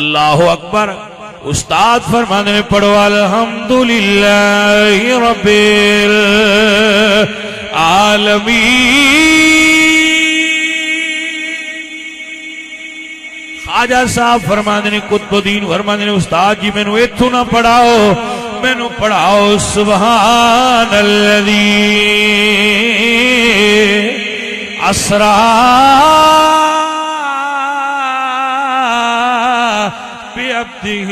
اللہ اکبر. استاد فرماتے ہیں پڑھو الحمدللہ رب العالمین. خواجہ صاحب فرماتے ہیں قطب الدین فرماتے ہیں استاد جی مینوں ایتھوں نہ پڑھاؤ, مینوں پڑھاؤ سبحان الذی اسرا بعبده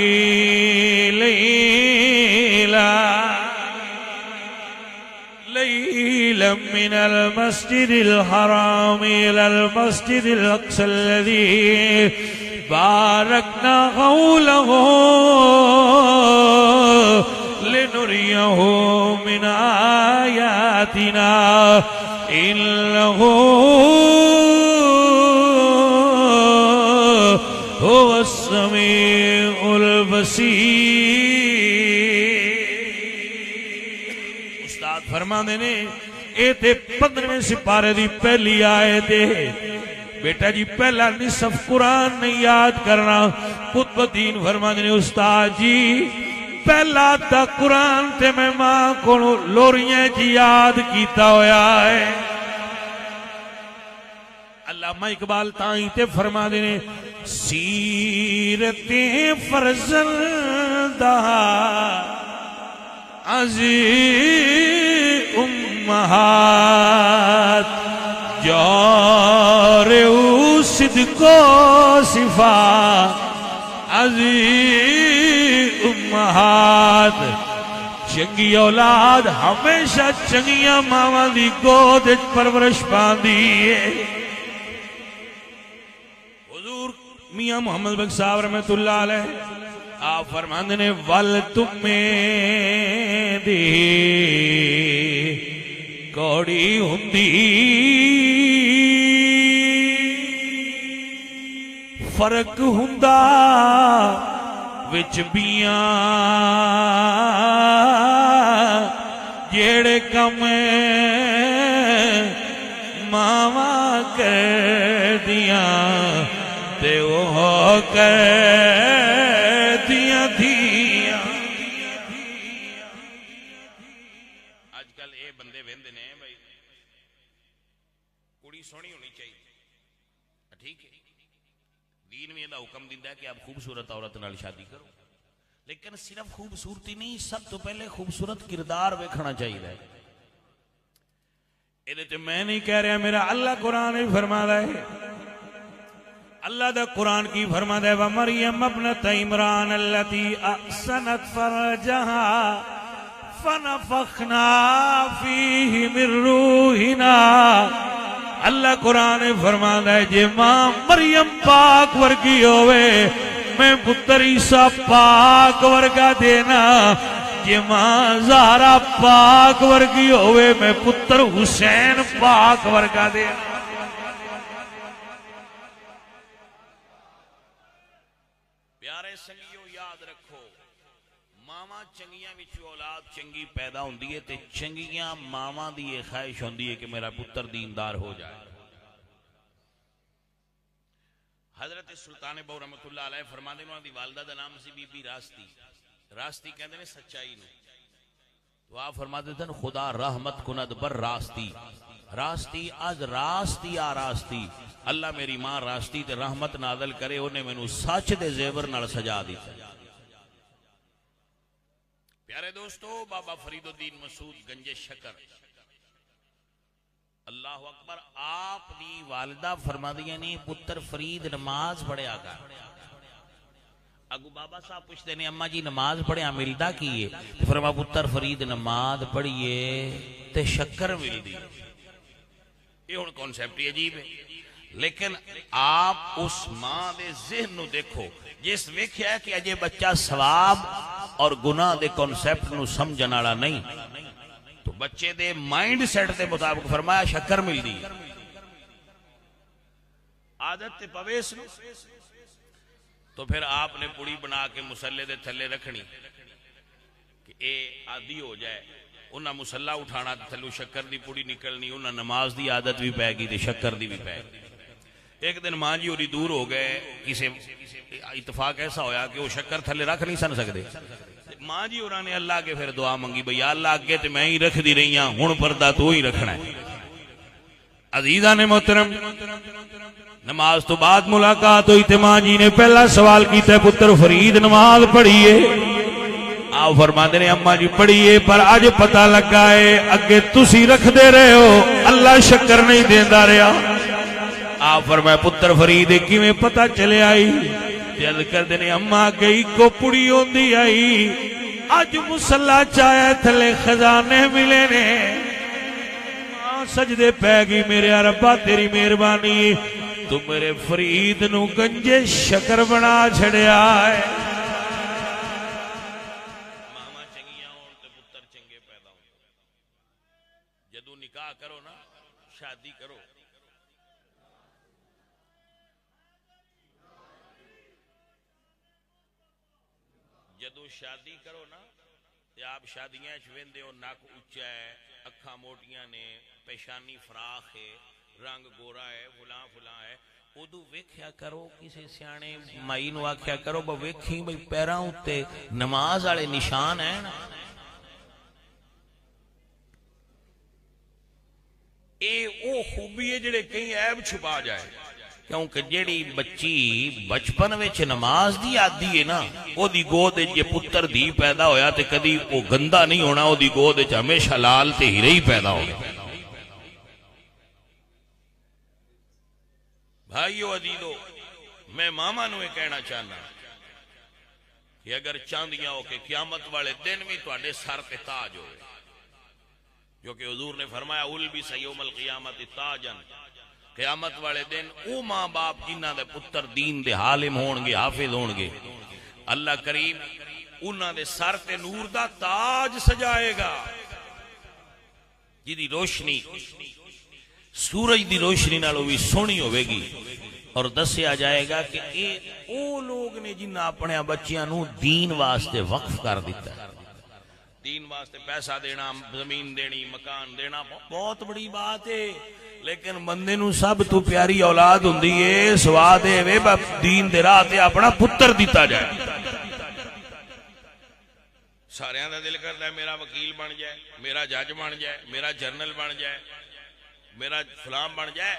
ليلا من المسجد الحرام إلى المسجد الأقصى الذي باركنا حوله لنريه من آياتنا إنه هو السميع البصير. استاد فرماندے نے اے تے 15ویں سپارے دی پہلی آیت ہے. بیٹا جی پہلا نصف قرآن نہیں یاد کرنا. قطب الدین فرماندے نے استاد جی پہلا تا قرآن تے میں ماں کو لوریاں جی یاد کیتا ہویا ہے. علامہ اقبال تائیں تے فرما دینے سیرت فرزندہ عزیز امہات جار او صدق و صفا عزیز امہات. چنگی اولاد ہمیشہ چنگیاں ماواں دی گود وچ پرورش پاندی ہے. میاں محمد بخش صاحب رحمت اللہ علیہ آپ فرماندے نے ول تمیں دی کوڑی ہوندی فرق ہوندا وچ بیاں جیڑے کم ماواں کردیاں تے وہ کردیاں تھیاں. آج کل اے بندے ویندے نے بھائی کڑی سونی ہونی چاہیے, ٹھیک ہے, دین میں یہ حکم دیندہ ہے کہ آپ خوبصورت عورت نال شادی کرو, لیکن صرف خوبصورتی نہیں, سب تو پہلے خوبصورت کردار ویکھنا چاہیے. یہ میں نہیں کہہ رہا, میرا اللہ قرآن ہی فرماتا ہے. اللہ دا قرآن کی فرماتا ہے وَمَرْيَمَ ابْنَتَ عِمْرَانَ الَّتِي أَحْسَنَتْ فَرْجَهَا فَنَفَخْنَا فِيهِ مِن رُوحِنَا. اللہ قرآن فرماتا ہے جے ماں مریم پاک ورگی ہوئے میں پتر عیسیٰ پاک ورگا دینا, جے ماں زہرا پاک ورگی ہوئے میں پتر حسین پاک ورگا دینا. سنگیو یاد رکھو ماما چنگیاں وچوں اولاد چنگی پیدا ہوندی ہے تے چنگیاں ماما دی یہ خواہش ہوندی ہے کہ میرا پتر دیندار ہو جائے. حضرت سلطان بہو رحمت اللہ علیہ فرماندے انہاں دی والدہ دا نام سی بی بی راستی. راستی کہندے نے سچائی نو, تو آپ فرماتے تھے خدا رحمت کند بر راستی, راستی از راستی آ راستی. اللہ میری ماں راستی تے رحمت نازل کرے, انہیں میں نو سچ دے زیور نال سجا دیتا. پیارے دوستو بابا فرید الدین مسعود گنج شکر اللہ اکبر, آپ دی والدہ فرما دیا نہیں پتر فرید نماز پڑھیا گا. اگو بابا صاحب پوچھتے ہیں اماں جی نماز پڑھیا ملدا کی ہے, فرما پتر فرید نماز پڑھیے تے شکر ملدی. یہ ہن کانسیپٹ عجیب ہے, لیکن آپ اس ماں دے ذہن نو دیکھو جس ویکھیا کہ اجے بچہ ثواب اور گناہ دے کانسیپٹ نو سمجھن والا نہیں, تو بچے دے مائنڈ سیٹ دے مطابق فرمایا شکر ملدی. عادت تے پویس نو تو پھر آپ نے پوڑی بنا کے مسلے دے تھلے رکھنی کہ اے عادی ہو جائے. انہاں مسلح اٹھانا تھلو شکر دی پوڑی نکلنی, انہاں نماز دی عادت بھی پے گی تے شکر دی بھی پے گی. ایک دن ماں جی ہوری دور ہو گئے، کسی اتفاق ایسا ہویا کہ وہ شکر تھلے رکھ نہیں سن سکتے، ماں جی ہوراں نے اللہ کے پھر دعا منگی بھئی اللہ اگے تے میں ہی رکھ دی رہی ہاں، ہن پردہ تو ہی رکھنا ہے۔ عزیزان محترم، نماز تو بعد ملاقات ہوئی تے ماں جی نے پہلا سوال کیتا ہے پتر فرید نماز پڑھیے؟ آپ فرماتے ہیں اماں جی پڑھیے، پر اج پتہ لگا ہے اگے تسی رکھ دے رہے ہو، اللہ شکر نہیں دیندا رہا۔ آپ فرمائے پتر فرید کیویں پتہ چلے آئی؟ عرض کردے نے اماں گئی کو پڑی ہوندی آئی، اج مصلا چایا تھلے خزانے ملے نے، ماں سجدے پہ گئی میرے ربا تیری مہربانی، تو میرے فرید نو گنجے شکر بنا چھڑیا ہے۔ ماما چنگیاں ہون تے پتر چنگے پیدا ہون، جدو نکاح کرو نا، شادی کرو، جدو شادی کرو نا تے آپ شادیاں ویندے ہو نک اچا ہے، اکھاں موٹیاں نے، پیشانی فراخ ہے، رنگ گورا ہے، فلاں فلاں ہے، ادو ویکھیا کرو کسی سیانے مائی نو آکھیا کرو با ویکھی بھئی پیراں اتے نماز والے نشان ہیں نا، اے او خوبی ہے جڑے کہیں عیب چھپا جائے، کیونکہ جیڑی بچی بچپن وچ نماز دی عادی ہے نا، او دی گود جے پتر دی پیدا ہویا تے کدی او گندا نہیں ہونا، او دی گود وچ ہمیشہ لال تے ہیرے ہی پیدا ہونا۔ بھائیو عزیزو، میں ماما نو یہ کہنا چاہنا کہ اگر چاندیاں ہو کہ قیامت والے دن بھی تواڈے سر تے تاج ہوئے، جو کہ حضور نے فرمایا البس یوم القیامت تاجن، قیامت والے دن او ماں باپ جنہ دے پتر دین دے عالم ہون گے، حافظ ہون گے، اللہ کریم انہاں دے سر تے نور دا تاج سجائے گا، جدی روشنی سورج دی روشنی نالوں بھی سونی ہوئے گی، اور دسیا جائے گا کہ اے او لوگ نے جنہ اپنے بچیاں نو دین واسطے وقف کر دیتا ہے۔ دین واسطے پیسہ دینا، زمین دینی، مکان دینا بہت بڑی بات ہے، لیکن بندے نو سب تو پیاری اولاد ہوندی ہے، سوا دے وے دین دے راہ تے اپنا پتر دیتا جائے۔ سارے دا دل کرتا ہے میرا وکیل بن جائے، میرا جج بن جائے، میرا جرنل بن جائے، میرا فلان بن جائے۔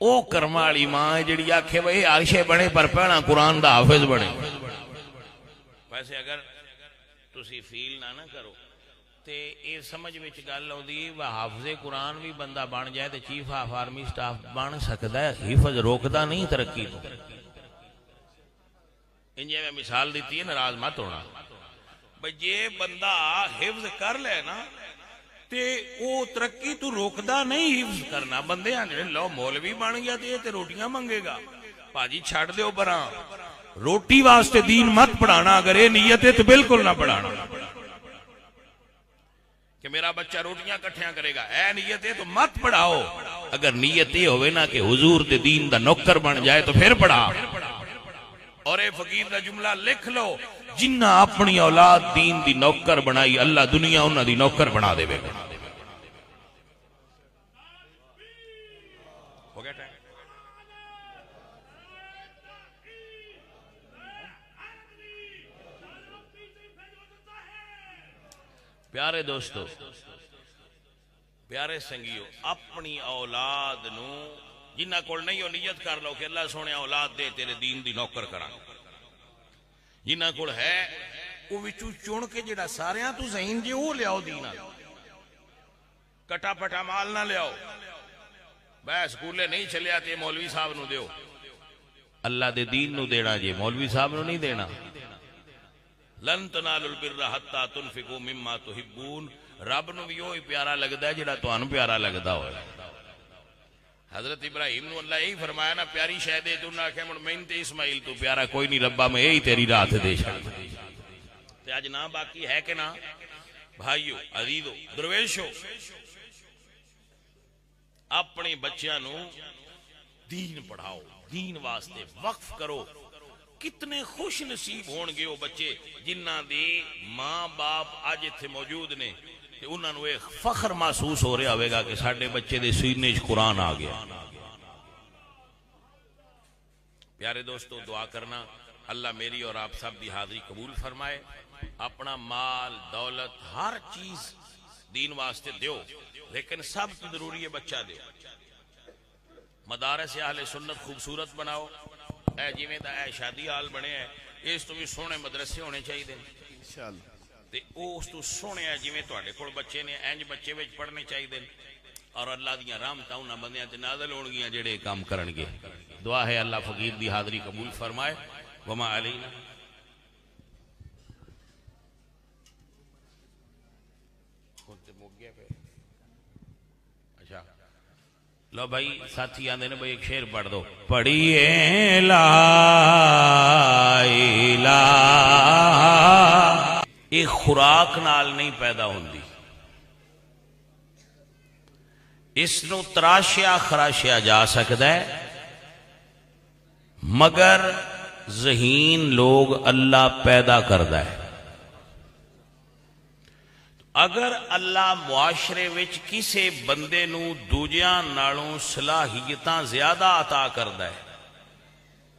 او کرما والی ماں جڑی آکھے بھئی عائشہ بنے پر پہنا قرآن دا حافظ بنے۔ ویسے اگر تسی فیل نہ کرو تے اے سمجھ وچ گل ہوندی ہے حافظ قرآن بھی بندہ بن جائے تے چیف آف آرمی سٹاف بن سکدا ہے، حفظ روکدا نہیں ترقی تو۔ انجے میں مثال دیتی ہے، ناراض مت ہونا بھئی جے بندہ حفظ کر لے نا تے او ترقی تو روکدا نہیں حفظ کرنا۔ بندے آنے لو مولوی بن گیا تے روٹیاں منگے گا، پاجی چھڑ دیو پراں، روٹی واسطے دین مت پڑھانا، اگر یہ نیت ہے تو بالکل نہ پڑھانا کہ میرا بچہ روٹیاں کٹھیاں کرے گا، اے نیت ہے تو مت پڑھاؤ۔ اگر نیت یہ ہوئے نا کہ حضور دے دین دا نوکر بن جائے تو پھر پڑھا۔ اور اے فقیر دا جملہ لکھ لو، جنہ اپنی اولاد دین دی نوکر بنائی اللہ دنیا انہاں دی نوکر بنا دے گا۔ ہو گیا ٹائم؟ پیارے دوستو، پیارے سنگیو، اپنی اولاد نو جنہ کول نہیں ہو نیت کر لو کہ اللہ سونے اولاد دے تیرے دین دی نوکر کراں، جنہ کول ہے وہ وچوں چن کے جڑا ساریاں تو ذہین جے وہ لیاؤ، دین کٹا پٹا مال نہ لیاؤ، بے سکولے نہیں چلیا تے مولوی صاحب نو دیو، اللہ دے دین نو دینا جے مولوی صاحب نو نہیں دینا۔ لن تنالوا البر حتى تنفقوا مما تحبون، رب نو بھی وہی پیارا لگدا ہے جڑا تانوں پیارا لگدا ہوئے۔ حضرت ابراہیم نو اللہ یہی فرمایا نا پیاری شے دے، تو نہ کہ من تے اسماعیل تو پیارا کوئی نہیں ربا، میں یہی تیری رات دے چھڑ تے اج نہ باقی ہے کہ نہ؟ بھائیو عزیزو درویشو، اپنے بچیاں نو دین پڑھاؤ، دین واسطے وقف کرو۔ کتنے خوش نصیب ہون گے وہ بچے جنہ دے ماں باپ آج تھے موجود نے، انہوں نے ایک فخر محسوس ہو رہا ہوئے گا کہ ساڑھے بچے دے سینے قرآن آ گیا۔ پیارے دوستو دعا کرنا اللہ میری اور آپ سب کی حاضری قبول فرمائے. اپنا مال دولت ہر چیز دین واسطے دیو، لیکن سب تو ضروری ہے بچہ دیو. مدارس اہل سنت خوبصورت بناؤ. اے جویں دا اے شادی حال بنے ہے اس تو بھی سونے مدرسے ہونے چاہیے انشاءاللہ. تے او اس تو سونے ہے جویں تواڈے کول بچے نے انج بچے وچ پڑھنے چاہیے اور اللہ دیاں رحمتاں انہاں بندیاں تے نازل ہون گیاں جڑے کام کرن گے. دعا ہے اللہ فقیر دی حاضری قبول فرمائے. وما علینا. اچھا لو بھائی ساتھی آندے نے بھائی ایک شعر پڑھ دو. پڑھیے لا الہ. یہ خوراک نال نہیں پیدا ہوندی، اس نو تراشیا خراشیا جا سکتا ہے، مگر ذہین لوگ اللہ پیدا کردا ہے. اگر اللہ معاشرے وچ کسے بندے نو دوجیاں نالوں صلاحیتاں زیادہ عطا کردا ہے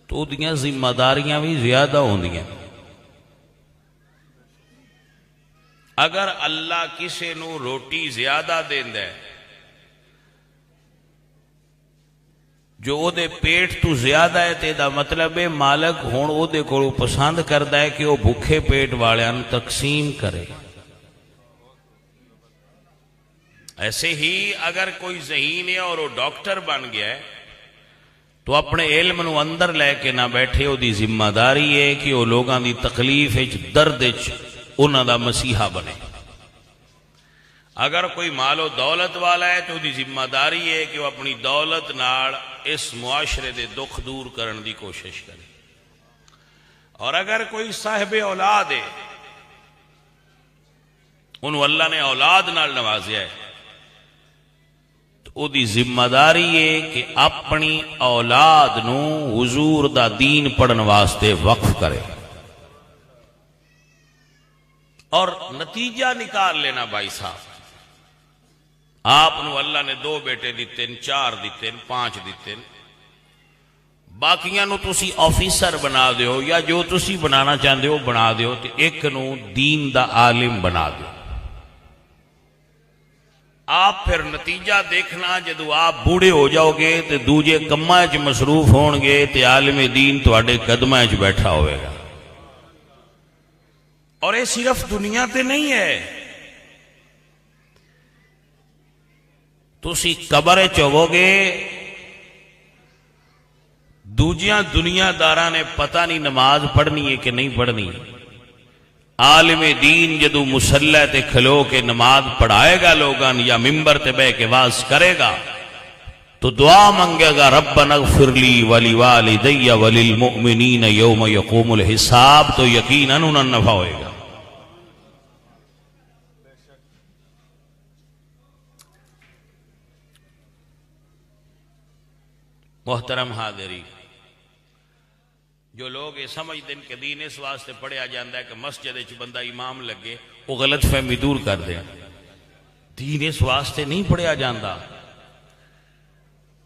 تو دیاں ذمہ داریاں بھی زیادہ ہوندیاں. اگر اللہ کسے نو روٹی زیادہ دیندا ہے جو او دے پیٹ تو زیادہ ہے تے دا مطلب ہے مالک ہون او دے کولوں پسند کردا ہے کہ او بھوکے پیٹ والیاں نوں تقسیم کرے. ایسے ہی اگر کوئی ذہین ہے اور وہ ڈاکٹر بن گیا ہے تو اپنے علم نو اندر لے کے نہ بیٹھے. او دی ذمہ داری ہے کہ وہ لوگاں دی تکلیف وچ درد وچ انہاں دا مسیحا بنے. اگر کوئی مال و دولت والا ہے تو دی ذمہ داری ہے کہ وہ اپنی دولت نال اس معاشرے دے دکھ دور کرن دی کوشش کرے. اور اگر کوئی صاحب اولاد ہے انہوں اللہ نے اولاد نال نوازیا ہے تو او دی ذمہ داری ہے کہ اپنی اولاد نو حضور دا دین پڑھن واسطے وقف کرے. اور نتیجہ نکال لینا بھائی صاحب، آپ نو اللہ نے 2 بیٹے دیتے 4 دیتے 5 دیتے، باقیاں نو تسی آفیسر بنا دیو یا جو تسی بنانا چاہتے ہو بنا دیو تے ایک نو دین دا عالم بنا دیو. آپ پھر نتیجہ دیکھنا جدو آپ بوڑھے ہو جاؤ گے تے دوجے کماں وچ مصروف ہون گے تے عالم دین تواڈے قدماں وچ بیٹھا ہوئے گا. اور یہ صرف دنیا تے نہیں ہے، تسی قبر چوو گے دوجیاں دنیا داراں نے پتہ نہیں نماز پڑھنی ہے کہ نہیں پڑھنی. عالم دین جدو مسلح تے کھلو کے نماز پڑھائے گا لوگاں یا ممبر تے بہ کے واز کرے گا تو دعا منگے گا ربنا اغفر لی ولوالدی وللمؤمنین یوم یقوم الحساب، تو یقیناً انہاں نفع ہوئے گا. محترم حاضری، جو لوگ یہ سمجھ دیں کہ دین اس واسطے پڑھیا جاندہ ہے کہ مسجد وچ بندہ امام لگے، وہ غلط فہمی دور کر دیں. دین اس واسطے نہیں پڑھیا جاندہ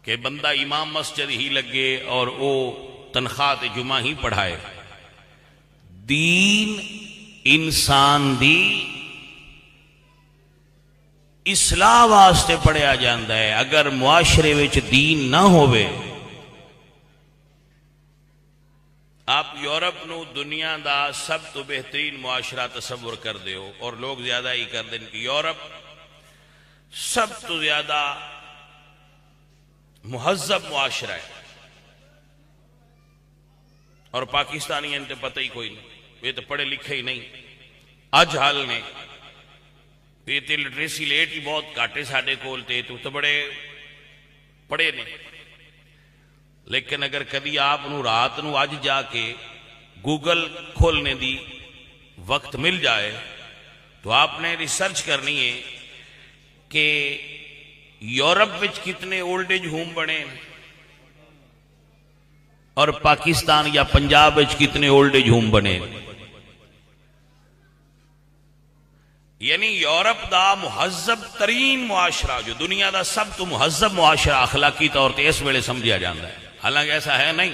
کہ بندہ امام مسجد ہی لگے اور وہ تنخواہ تے جمعہ ہی پڑھائے. دین انسان دی اصلاح واسطے پڑھیا جاندہ ہے. اگر معاشرے وچ دین نہ ہوئے، آپ یورپ نو دنیا دا سب تو بہترین معاشرہ تصور کر دے ہو اور لوگ زیادہ ہی کر دیں کہ یورپ سب تو زیادہ مہذب معاشرہ ہے اور پاکستانی انتے پتہ ہی کوئی نہیں، یہ تو پڑھے لکھے ہی نہیں. اج حال نے یہ تے لٹریسی لیٹ ہی بہت کاٹے ساڑے کول تے تو بڑے پڑھے نہیں. لیکن اگر کدی آپ نو رات نو آج جا کے گوگل کھولنے دی وقت مل جائے تو آپ نے ریسرچ کرنی ہے کہ یورپ وچ کتنے اولڈ ایج ہوم بنے اور پاکستان یا پنجاب وچ کتنے اولڈ ایج ہوم بنے. یعنی یورپ دا مہذب ترین معاشرہ جو دنیا دا سب تو مہذب معاشرہ اخلاقی طور تے اس ویلے سمجھا جاندہ ہے، حالانکہ ایسا ہے نہیں.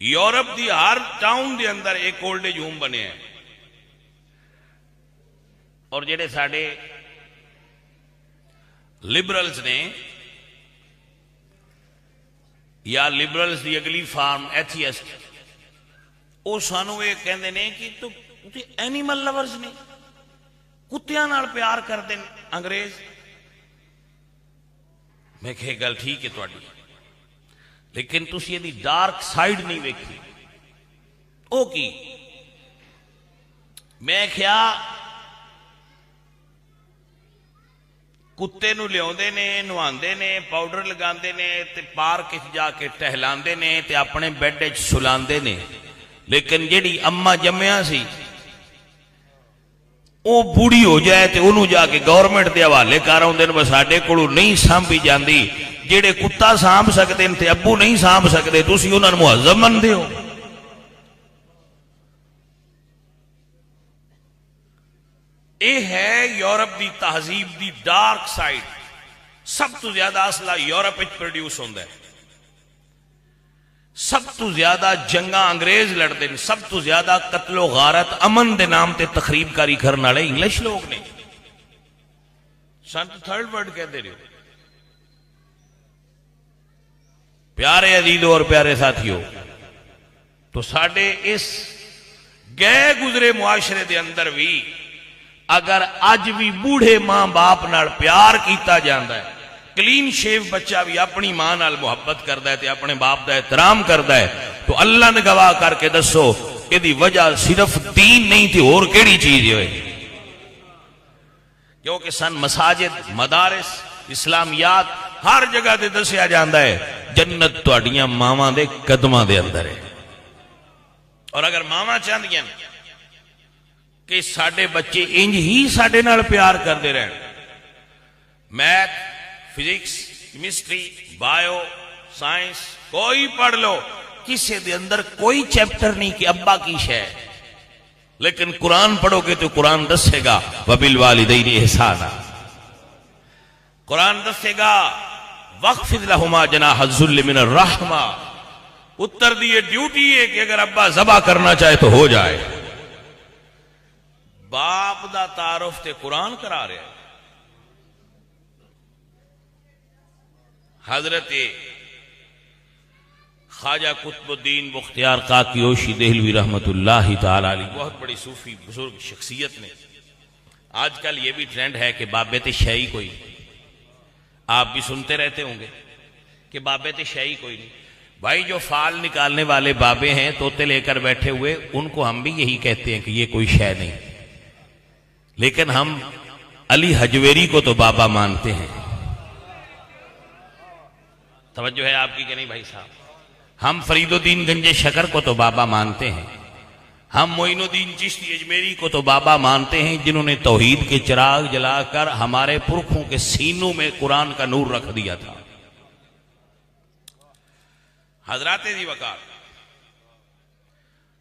یورپ دی ہر ٹاؤن دے اندر ایک اولڈ ایج ہوم بنے ہیں، اور جڑے ساڈے لبرلز نے یا لبرلز دی اگلی فارم ایتھیسٹ، وہ سانو یہ کہندے نے کہ تو اینیمل لورز نے، کتیاں نال پیار کرتے ہیں انگریز۔ میں کہ گل ٹھیک ہے تہاڈی، لیکن تسی یہ ڈارک سائیڈ نہیں ویکھی۔ او کی میں کیا کتے نو لیاوندے نے، نواندے نے، پاؤڈر لگاندے نے تے پارک وچ جا کے ٹہلاندے نے تے اپنے بیڈ وچ سلاندے نے، لیکن جیڑی اما جمیا سی وہ بوڑھی ہو جائے تے انہوں جا کے گورنمنٹ دے حوالے کر آؤندے نے، ساڈے کولوں نہیں سانبھی جاندی۔ جیڑے کتا سانب سکتے ہیں تے ابو نہیں سانب سکتے، تسی انہاں نوں مہذب مندے ہو۔ اے ہے یورپ دی تہذیب دی ڈارک سائیڈ۔ سب تو زیادہ اسلحہ یورپ وچ پروڈیوس ہوندا ہے، سب تو زیادہ جنگاں انگریز لڑتے ہیں، سب تو زیادہ قتل و غارت امن دے نام تے تخریب کاری کرنے والے انگلش لوگ نے۔ سنت تھرڈ ورلڈ کہتے رہے۔ پیارے عزیزوں اور پیارے ساتھیوں، تو ساڈے اس گئے گزرے معاشرے دے اندر بھی اگر اج بھی بوڑھے ماں باپ نال پیار کیتا جاندا ہے، کلین شیو بچہ بھی اپنی ماں نال محبت کردا ہے تے اپنے باپ دا احترام کردا ہے، تو اللہ نے گواہ کر کے دسو یہ وجہ صرف دین نہیں تھی، اور کیڑی چیز ہوئے؟ کیونکہ سن مساجد، مدارس، اسلامیات ہر جگہ تے دسیا جاندا ہے جنت تہاڈیاں ماواں دے قدماں دے اندر ہے۔ اور اگر ماواں چاہندیاں کہ ساڈے بچے انج ہی ساڈے نال پیار کردے رہن، math, physics, chemistry, bio, science کوئی پڑھ لو، کسی دے اندر کوئی چیپٹر نہیں کہ ابا کی شے، لیکن قرآن پڑھو گے تو قرآن دسے گا وبالوالدین احسانا، قرآن دسے گا وَاخْفِضْ لَهُمَا جَنَاحَ الذُّلِّ مِنَ الرَّحْمَةِ۔ اتر دی یہ ڈیوٹی ہے کہ اگر ابا ذبح کرنا چاہے تو ہو جائے۔ باپ دا تعارف تے قرآن کرا رہے ہیں۔ حضرت خواجہ قطب الدین بختیار کاکیوشی دہلوی رحمت اللہ تعالی علیہ، بہت بڑی صوفی بزرگ شخصیت نے۔ آج کل یہ بھی ٹرینڈ ہے کہ بابے تے شیعی کوئی نہیں، آپ بھی سنتے رہتے ہوں گے کہ بابے تے شیعی کوئی نہیں۔ بھائی جو فال نکالنے والے بابے ہیں طوطے لے کر بیٹھے ہوئے، ان کو ہم بھی یہی کہتے ہیں کہ یہ کوئی شے نہیں، لیکن ہم علی حجویری کو تو بابا مانتے ہیں۔ توجہ ہے آپ کی کہ نہیں بھائی صاحب؟ ہم فرید الدین گنج شکر کو تو بابا مانتے ہیں، ہم معین الدین چشتی اجمیری کو تو بابا مانتے ہیں، جنہوں نے توحید کے چراغ جلا کر ہمارے پرکھوں کے سینوں میں قرآن کا نور رکھ دیا تھا۔ حضرات دی وقار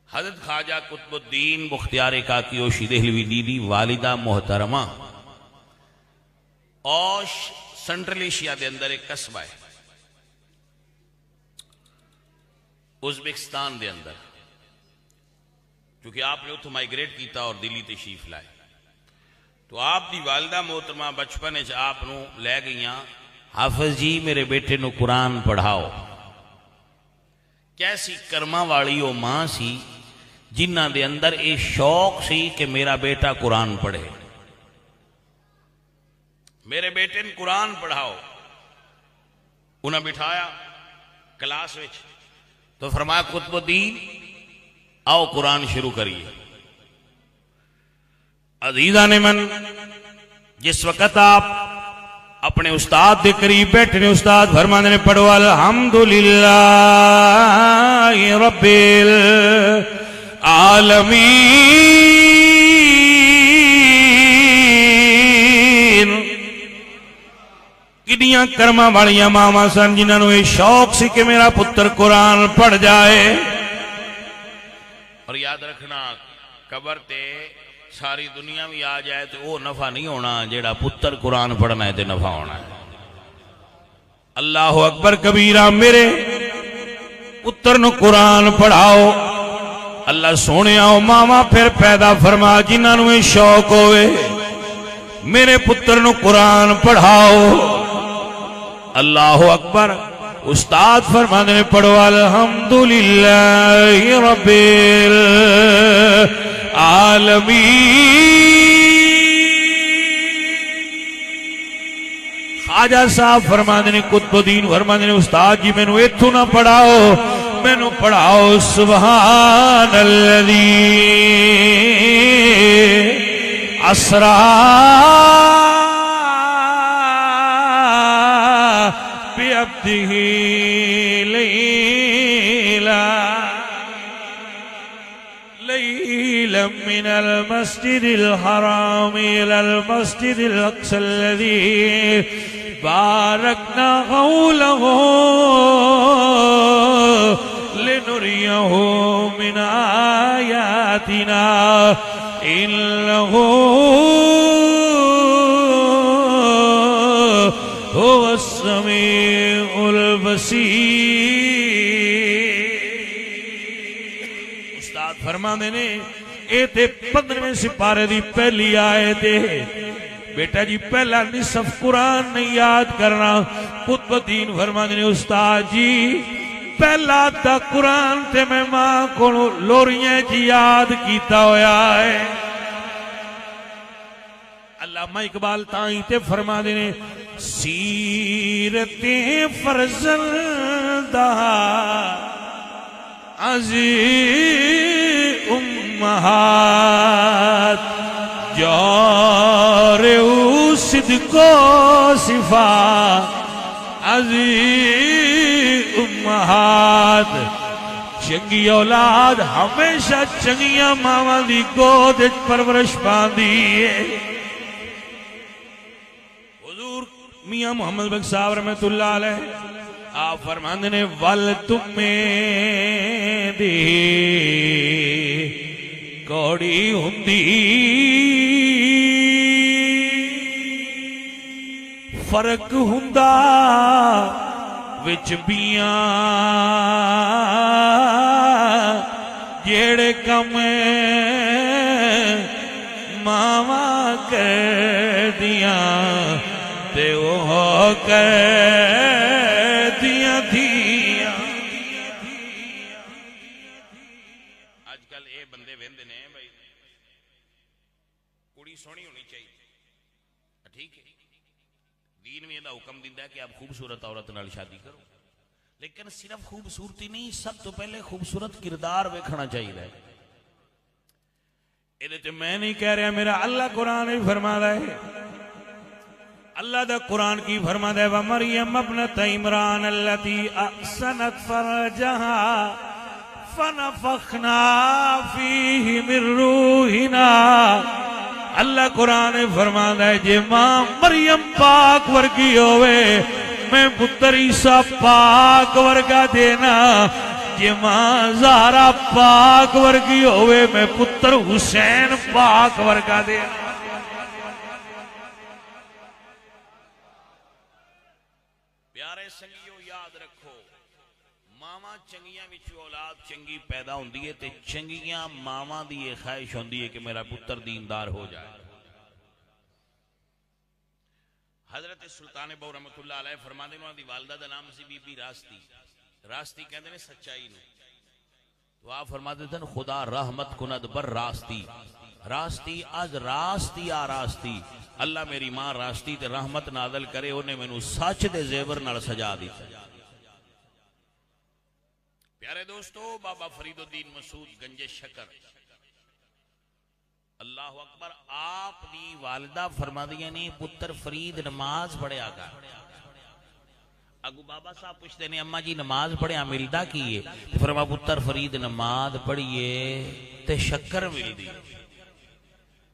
حضرت خواجہ قطب الدین بختیار کاکیوشی دہلوی دیدی والدہ محترمہ اوش سنٹرل ایشیا دے اندر ایک قصبہ ہے، ازبکستان دے اندر، کیونکہ آپ نے اتھو مائیگریٹ کیتا اور دلی تشریف لائے، تو آپ دی والدہ محترمہ بچپن آپ نو لے گئیاں، حافظ جی میرے بیٹے نو قرآن پڑھاؤ۔ کیسی کرما والی وہ ماں سی جنہ دے اندر اے شوق سی کہ میرا بیٹا قرآن پڑھے، میرے بیٹے نے قرآن پڑھاؤ۔ انہیں بٹھایا کلاس وچ تو فرمایا قطب الدین آؤ قرآن شروع کریے۔ عزیزان من، جس وقت آپ اپنے استاد دے قریب بیٹھے نے، استاد فرمانے نے پڑھو الحمدللہ رب العالمین۔ کنیاں کرما والیاں ماما سن جنہوں نے یہ شوق سی کہ میرا پتر قرآن پڑھ جائے۔ اور یاد رکھنا قبر تے ساری دنیا بھی آ جائے تو وہ نفع نہیں ہونا، جیڑا پتر قرآن پڑھنا ہے تے نفع ہونا ہے۔ اللہ اکبر کبیرہ۔ میرے پتر نو قرآن پڑھاؤ اللہ سونے آؤ ماما پھر پیدا فرما جنہاں نو شوق ہوئے میرے پتر نو قرآن پڑھاؤ اللہ اکبر استاد فرمانے نے پڑھو الحمدللہ رب العالمین خواجہ صاحب فرمانے نے قطب الدین فرمانے نے استاد جی میں نو ایتھو نہ پڑھاؤ میں نو پڑھاؤ سبحان الذی اسرا بعبده ليلا من المسجد الحرام إلى المسجد الأقصى الذي باركنا حوله لنريه من آياتنا إنه هو السميع البصير استاد فرماندے نے اے تے 15ویں سپارے دی پہلی آیت ہے بیٹا جی پہلا نصف قرآن نہیں یاد کرنا قطب الدین فرماندے نے استاد جی پہلا تا قرآن تے میں ماں کو لوریاں جی یاد کیتا ہویا ہے علامہ اقبال تائیں تے فرما دینے سیرت فرزندہ عزیز امہات جار صدق و صفات عزیز امہات چنگی اولاد ہمیشہ چنگیاں ماما دی گود پرورش پاندی ہے میاں محمد بخش صاحب رحمت اللہ علیہ آپ فرماندے نے ول تمہیں دی کوڑی ہندی فرق ہندا وچ بیاں جیڑے کم ماما کر دیاں تے وہ کر دیاں دیا آج کل اے بندے ویندے نے بھائی کڑی سونی ہونی چاہیے ٹھیک ہے دین میں دا حکم دیندا ہے کہ آپ خوبصورت عورت نال شادی کرو لیکن صرف خوبصورتی نہیں سب تو پہلے خوبصورت کردار ویکھنا چاہیے اے تے میں نہیں کہہ رہا میرا اللہ قرآن ہی فرماتا ہے اللہ دا قرآن کی فرما دے وَمَرْيَمَ ابْنَتَ عِمْرَانَ الَّتِي أَحْسَنَتْ فَرْجَهَا فَنَفَخْنَا فِيهِ مِنْ رُوحِنَا اللہ قرآن فرما دے جے ماں مریم پاک ورگی ہوئے میں پتر عیسیٰ پاک ورگا دینا جے ماں زہرا پاک ورگی ہوئے میں پتر حسین پاک ورگا دینا چنگی پیدا ہوندی ہے تے چنگیاں ماما دی یہ خواہش ہوندی ہے کہ میرا پتر دیندار ہو جائے حضرت سلطان بہو رحمت اللہ علیہ فرماندے انہاں دی والدہ دا نام سی بی بی راستی راستی کہندے نے سچائی نو تو آپ فرماتے تھے خدا رحمت کند بر راستی راستی از راستی آ راستی اللہ میری ماں راستی تے رحمت نازل کرے انہیں میں نو سچ دے زیور نال سجا دیتا پیارے دوستو بابا فرید الدین مسعود گنج شکر اللہ اکبر آپ دی والدہ فرما دیا نے پتر فرید نماز پڑھیا گا اگو بابا صاحب پوچھتے نے اماں جی نماز پڑھیا ملدا کیے فرما پتر فرید نماز پڑھیے تے شکر مل دی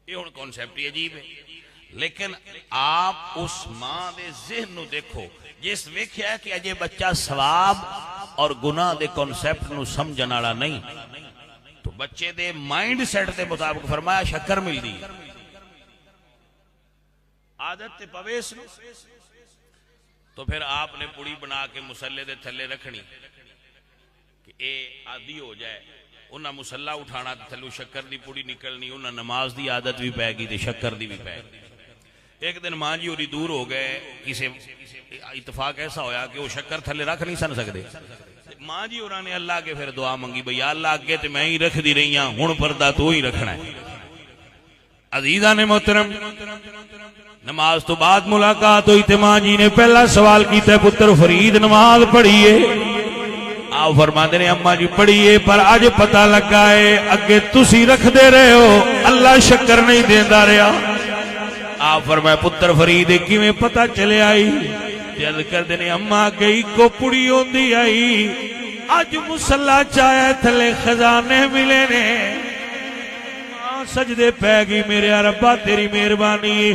یہ ہن کانسیپٹ عجیب ہے لیکن آپ اس ماں دے ذہن نو دیکھو جس ویکھیا کہ اجے بچہ ثواب اور گناہ دے کانسیپٹ نو سمجھن والا نہیں تو بچے دے مائنڈ سیٹ دے مطابق فرمایا شکر مل دی عادت تے پویس نو تو پھر آپ نے پوڑی بنا کے مسلے دے تھلے رکھنی کہ اے عادی ہو جائے انہاں مسلح اٹھانا تھلو شکر دی پوڑی نکلنی انہاں نماز دی عادت بھی پے گی تے شکر دی بھی پے گی ایک دن ماں جی ہوری دور ہو گئے کسی اتفاق ایسا ہویا کہ وہ شکر تھلے رکھ نہیں سن سکتے ماں جی ہوراں نے اللہ کے پھر دعا منگی بھئی اللہ اگے تے میں ہی رکھ دی رہی ہاں ہن پردہ تو ہی رکھنا ہے عزیزان محترم نماز تو بعد ملاقات ہوئی تے ماں جی نے پہلا سوال کیتا ہے پتر فرید نماز پڑھیے آپ فرماتے ہیں اماں جی پڑھیے پر اج پتہ لگا ہے اگے تسی رکھ دے رہے ہو اللہ شکر نہیں دیندا رہا آپ فرمائے پتر فرید کیویں پتہ چلے آئی جد کر دینے اماں گئی کو پڑی ہوندی آئی اج مسلح چاہے تھلے خزانے ملے نے سجدے پہ گئی میرے ربا تیری مہربانی